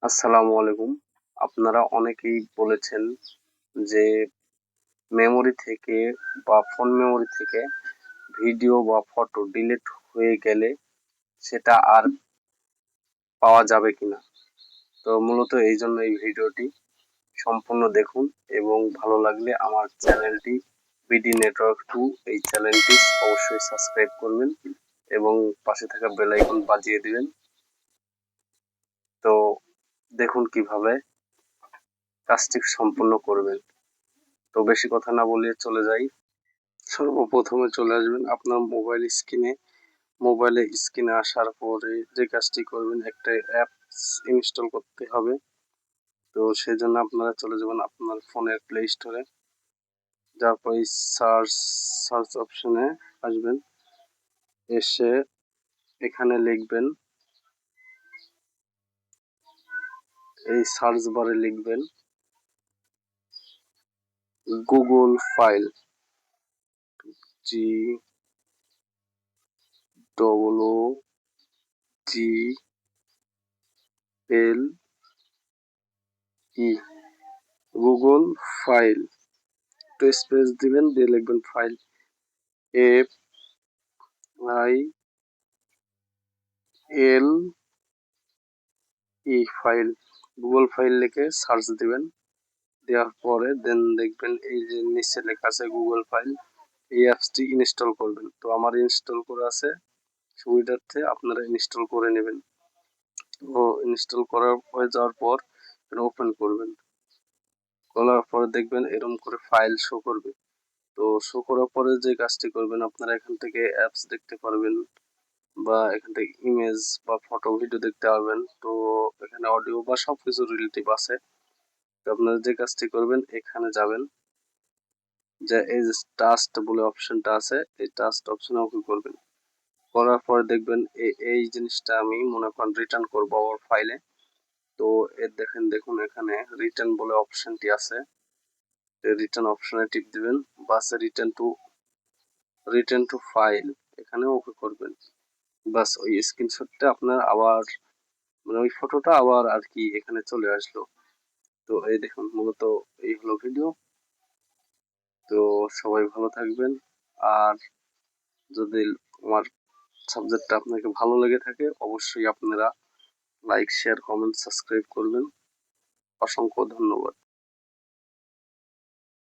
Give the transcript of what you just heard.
আসসালামু আলাইকুম। আপনারা অনেকেই বলেছেন যে মেমোরি থেকে বা ফোন মেমোরি থেকে ভিডিও বা ফটো ডিলিট হয়ে গেলে সেটা আর পাওয়া যাবে কিনা। তো মূলত এই জন্য এই ভিডিওটি সম্পূর্ণ দেখুন এবং ভালো লাগলে আমার চ্যানেলটি বিডি নেটওয়ার্ক 2 এই চ্যানেলটি অবশ্যই সাবস্ক্রাইব করবেন এবং পাশে থাকা বেল আইকন বাজিয়ে দিবেন। তো দেখুন কিভাবে কাজটি সম্পূর্ণ করবেন। তো বেশি কথা না বলিয়ে চলে যাই। সর্বপ্রথমে চলে আসবেন আপনার মোবাইলের স্ক্রিনে আসার পরে যে কাজটি করবেন, একটা অ্যাপস ইনস্টল করতে হবে। তো সেজন্য আপনারা চলে যাবেন আপনার ফোনের প্লে স্টোরে, যার পরে সার্চ অপশনে আসবেন, এসে এখানে লিখবেন, এই সার্চ বারে লিখবেন Google file, GOOGLE Google file, একটু স্পেস দিবেন, দিয়ে লিখবেন file, FILE file, Google file লিখে সার্চ দিবেন। দেওয়ার পরে দেন দেখবেন এই যে নিচে লেখা আছে গুগল ফাইল, এই অ্যাপসটি ইনস্টল করবেন। তো আমার ইনস্টল করা আছে, সুবিধার্থে আপনারা ইনস্টল করে নেবেন। তো ইনস্টল করার হয়ে যাওয়ার পর এটা ওপেন করবেন, করার পরে দেখবেন এরকম করে ফাইল শো করবে। তো শো করার পরে যে কাজটি করবেন, আপনারা এখান থেকে অ্যাপস দেখতে পারবেন বা এখান থেকে ইমেজ বা ফটো ভিডিও দেখতে পারবেন। তো এখানে অডিও বা সবকিছু রিলেটিভ আছে। তো আপনারা যে কাজটি করবেন, এখানে যাবেন, যে এই যে টাস্ট বলে অপশনটা আছে, এই টাস্ট অপশনে ওকে করবেন। করার পরে দেখবেন এই জিনিসটা আমি মনে করেন রিটার্ন করবো আমার ফাইলে। তো দেখুন এখানে রিটার্ন বলে অপশনটি আছে, রিটার্ন অপশনে টিপ দিবেন, বাস রিটার্ন টু ফাইল এখানে ওকে করবেন। বাস ওই স্ক্রিনশটটা আপনার আবার মানে ওই ফটোটা আবার আর কি এখানে চলে আসলো। তো এই দেখুন মূলত এই হলো ভিডিও। তো সবাই ভালো থাকবেন, আর যদি আমার সাবজেক্টটা আপনাকে ভালো লেগে থাকে অবশ্যই আপনারা লাইক, শেয়ার, কমেন্ট, সাবস্ক্রাইব করবেন। অসংখ্য ধন্যবাদ।